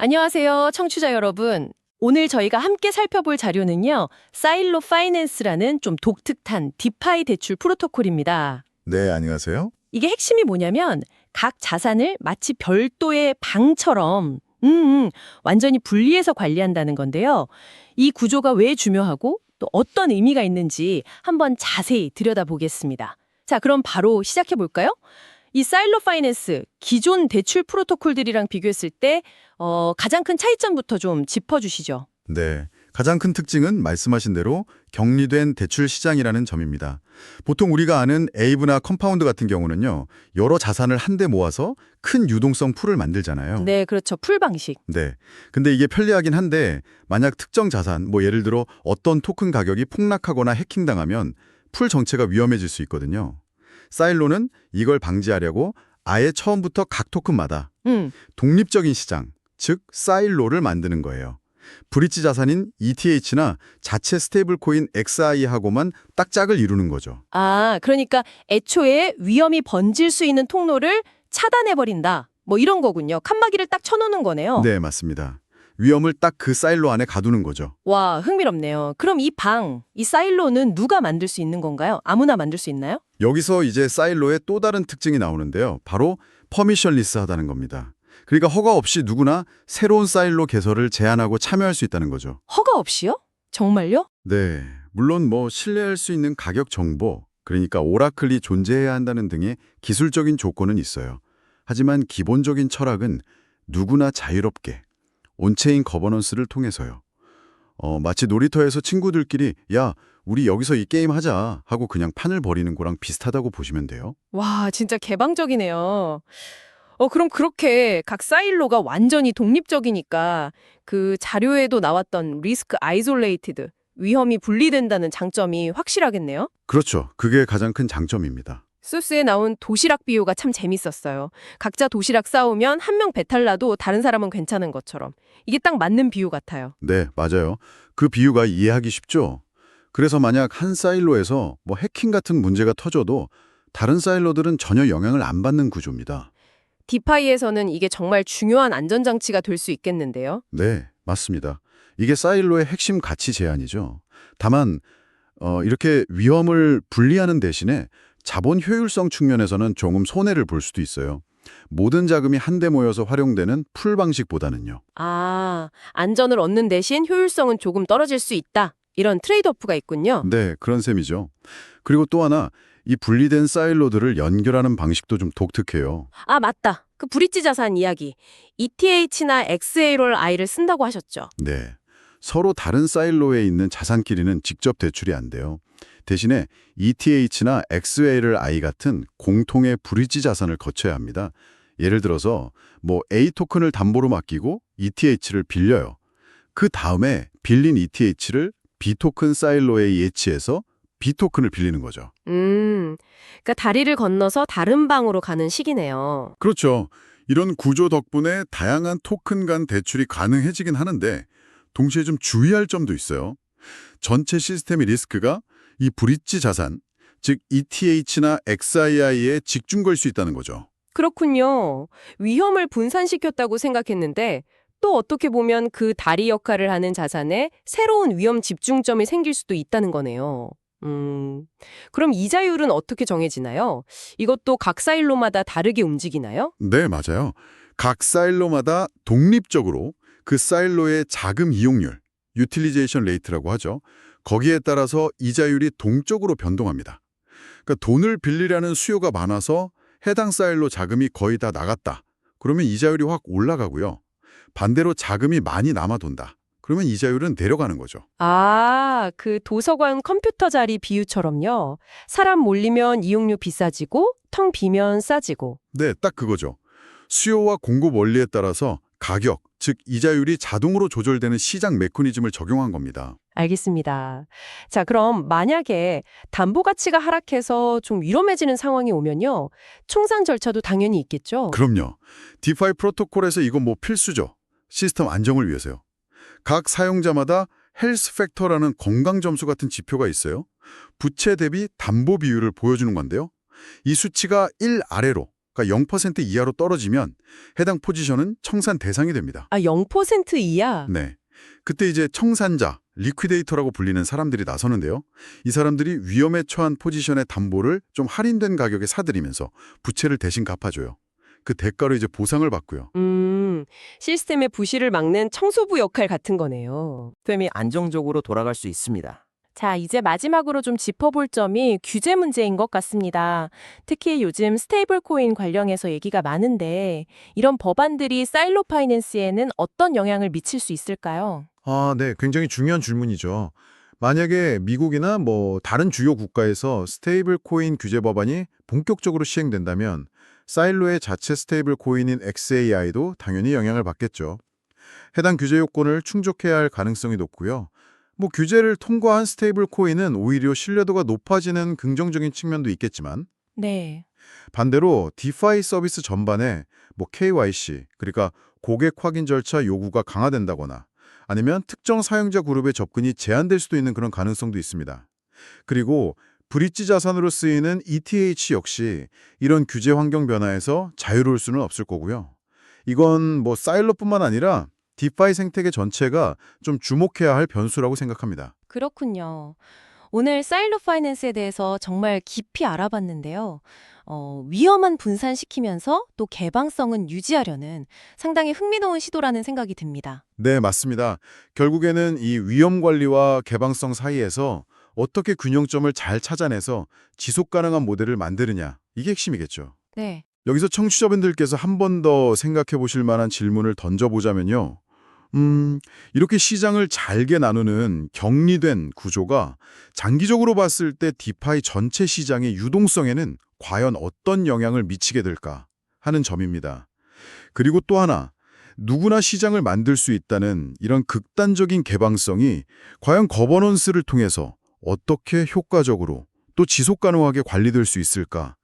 안녕하세요, 청취자 여러분. 오늘 저희가 함께 살펴볼 자료는요, 사일로 파이낸스라는 좀 독특한 디파이 대출 프로토콜입니다. 네, 안녕하세요. 이게 핵심이 뭐냐면 각 자산을 마치 별도의 방처럼 완전히 분리해서 관리한다는 건데요. 이 구조가 왜 중요하고 또 어떤 의미가 있는지 한번 자세히 들여다보겠습니다. 자, 그럼 바로 시작해 볼까요? 이 사일로 파이낸스, 기존 대출 프로토콜들이랑 비교했을 때 가장 큰 차이점부터 좀 짚어주시죠. 네, 가장 큰 특징은 말씀하신 대로 격리된 대출 시장이라는 점입니다. 보통 우리가 아는 에이브나 컴파운드 같은 경우는요, 여러 자산을 한데 모아서 큰 유동성 풀을 만들잖아요. 네, 그렇죠. 풀 방식. 네, 근데 이게 편리하긴 한데 만약 특정 자산, 예를 들어 어떤 토큰 가격이 폭락하거나 해킹당하면 풀 정체가 위험해질 수 있거든요. 사일로는 이걸 방지하려고 아예 처음부터 각 토큰마다 독립적인 시장, 즉 사일로를 만드는 거예요. 브릿지 자산인 ETH나 자체 스테이블 코인 XI하고만 딱 짝을 이루는 거죠. 아, 그러니까 애초에 위험이 번질 수 있는 통로를 차단해버린다. 뭐 이런 거군요. 칸막이를 딱 쳐놓는 거네요. 네, 맞습니다. 위험을 딱 그 사일로 안에 가두는 거죠. 와, 흥미롭네요. 그럼 이 사일로는 누가 만들 수 있는 건가요? 아무나 만들 수 있나요? 여기서 이제 사일로의 또 다른 특징이 나오는데요. 바로 퍼미션리스하다는 겁니다. 그러니까 허가 없이 누구나 새로운 사일로 개설을 제안하고 참여할 수 있다는 거죠. 허가 없이요? 정말요? 네, 물론 신뢰할 수 있는 가격 정보, 그러니까 오라클이 존재해야 한다는 등의 기술적인 조건은 있어요. 하지만 기본적인 철학은 누구나 자유롭게 온체인 거버넌스를 통해서요. 마치 놀이터에서 친구들끼리 야, 우리 여기서 이 게임 하자 하고 그냥 판을 벌이는 거랑 비슷하다고 보시면 돼요. 와, 진짜 개방적이네요. 그럼 그렇게 각 사일로가 완전히 독립적이니까 그 자료에도 나왔던 리스크 아이솔레이티드, 위험이 분리된다는 장점이 확실하겠네요? 그렇죠. 그게 가장 큰 장점입니다. 소스에 나온 도시락 비유가 참 재밌었어요. 각자 도시락 싸우면 한 명 배탈 나도 다른 사람은 괜찮은 것처럼. 이게 딱 맞는 비유 같아요. 네, 맞아요. 그 비유가 이해하기 쉽죠. 그래서 만약 한 사일로에서 해킹 같은 문제가 터져도 다른 사일로들은 전혀 영향을 안 받는 구조입니다. 디파이에서는 이게 정말 중요한 안전장치가 될 수 있겠는데요. 네, 맞습니다. 이게 사일로의 핵심 가치 제한이죠. 다만 이렇게 위험을 분리하는 대신에 자본 효율성 측면에서는 조금 손해를 볼 수도 있어요. 모든 자금이 한데 모여서 활용되는 풀 방식보다는요. 아, 안전을 얻는 대신 효율성은 조금 떨어질 수 있다. 이런 트레이드오프가 있군요. 네, 그런 셈이죠. 그리고 또 하나, 이 분리된 사일로들을 연결하는 방식도 좀 독특해요. 아, 맞다. 그 브릿지 자산 이야기. ETH나 XARO를 쓴다고 하셨죠. 네, 서로 다른 사일로에 있는 자산끼리는 직접 대출이 안 돼요. 대신에 ETH나 XAI 같은 공통의 브릿지 자산을 거쳐야 합니다. 예를 들어서 A 토큰을 담보로 맡기고 ETH를 빌려요. 그 다음에 빌린 ETH를 B 토큰 사일로에 예치해서 B 토큰을 빌리는 거죠. 그러니까 다리를 건너서 다른 방으로 가는 식이네요. 그렇죠. 이런 구조 덕분에 다양한 토큰 간 대출이 가능해지긴 하는데 동시에 좀 주의할 점도 있어요. 전체 시스템의 리스크가 이 브릿지 자산, 즉 ETH나 XII에 집중 걸 수 있다는 거죠. 그렇군요. 위험을 분산시켰다고 생각했는데 또 어떻게 보면 그 다리 역할을 하는 자산에 새로운 위험 집중점이 생길 수도 있다는 거네요. 그럼 이자율은 어떻게 정해지나요? 이것도 각 사일로마다 다르게 움직이나요? 네, 맞아요. 각 사일로마다 독립적으로 그 사일로의 자금 이용률, 유틸리제이션 레이트라고 하죠. 거기에 따라서 이자율이 동적으로 변동합니다. 그러니까 돈을 빌리려는 수요가 많아서 해당 사일로 자금이 거의 다 나갔다. 그러면 이자율이 확 올라가고요. 반대로 자금이 많이 남아돈다. 그러면 이자율은 내려가는 거죠. 아, 그 도서관 컴퓨터 자리 비유처럼요. 사람 몰리면 이용료 비싸지고 텅 비면 싸지고. 네, 딱 그거죠. 수요와 공급 원리에 따라서 가격, 즉 이자율이 자동으로 조절되는 시장 메커니즘을 적용한 겁니다. 알겠습니다. 자, 그럼 만약에 담보 가치가 하락해서 좀 위험해지는 상황이 오면요.清算 절차도 당연히 있겠죠? 그럼요. 디파이 프로토콜에서 이거 필수죠. 시스템 안정을 위해서요. 각 사용자마다 헬스 팩터라는 건강 점수 같은 지표가 있어요. 부채 대비 담보 비율을 보여주는 건데요. 이 수치가 1 아래로 그러니까 0% 이하로 떨어지면 해당 포지션은 청산 대상이 됩니다. 아, 0% 이하? 네. 그때 이제 청산자, 리퀴데이터라고 불리는 사람들이 나서는데요. 이 사람들이 위험에 처한 포지션의 담보를 좀 할인된 가격에 사들이면서 부채를 대신 갚아줘요. 그 대가로 이제 보상을 받고요. 시스템의 부실을 막는 청소부 역할 같은 거네요. 시스템이 안정적으로 돌아갈 수 있습니다. 자, 이제 마지막으로 좀 짚어볼 점이 규제 문제인 것 같습니다. 특히 요즘 스테이블 코인 관련해서 얘기가 많은데 이런 법안들이 사일로 파이낸스에는 어떤 영향을 미칠 수 있을까요? 아, 네. 굉장히 중요한 질문이죠. 만약에 미국이나 다른 주요 국가에서 스테이블 코인 규제 법안이 본격적으로 시행된다면 사일로의 자체 스테이블 코인인 XAI도 당연히 영향을 받겠죠. 해당 규제 요건을 충족해야 할 가능성이 높고요. 규제를 통과한 스테이블 코인은 오히려 신뢰도가 높아지는 긍정적인 측면도 있겠지만 네. 반대로 디파이 서비스 전반에 KYC, 그러니까 고객 확인 절차 요구가 강화된다거나 아니면 특정 사용자 그룹의 접근이 제한될 수도 있는 그런 가능성도 있습니다. 그리고 브릿지 자산으로 쓰이는 ETH 역시 이런 규제 환경 변화에서 자유로울 수는 없을 거고요. 이건 사일로뿐만 아니라 디파이 생태계 전체가 좀 주목해야 할 변수라고 생각합니다. 그렇군요. 오늘 사일로 파이낸스에 대해서 정말 깊이 알아봤는데요. 위험한 분산시키면서 또 개방성은 유지하려는 상당히 흥미로운 시도라는 생각이 듭니다. 네, 맞습니다. 결국에는 이 위험 관리와 개방성 사이에서 어떻게 균형점을 잘 찾아내서 지속 가능한 모델을 만드느냐, 이게 핵심이겠죠. 네. 여기서 청취자분들께서 한 번 더 생각해 보실 만한 질문을 던져보자면요. 이렇게 시장을 잘게 나누는 격리된 구조가 장기적으로 봤을 때 디파이 전체 시장의 유동성에는 과연 어떤 영향을 미치게 될까 하는 점입니다. 그리고 또 하나, 누구나 시장을 만들 수 있다는 이런 극단적인 개방성이 과연 거버넌스를 통해서 어떻게 효과적으로 또 지속 가능하게 관리될 수 있을까?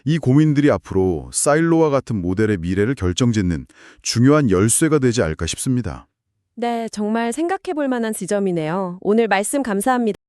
이 고민들이 앞으로 사일로와 같은 모델의 미래를 결정짓는 중요한 열쇠가 되지 않을까 싶습니다. 네, 정말 생각해 볼 만한 지점이네요. 오늘 말씀 감사합니다.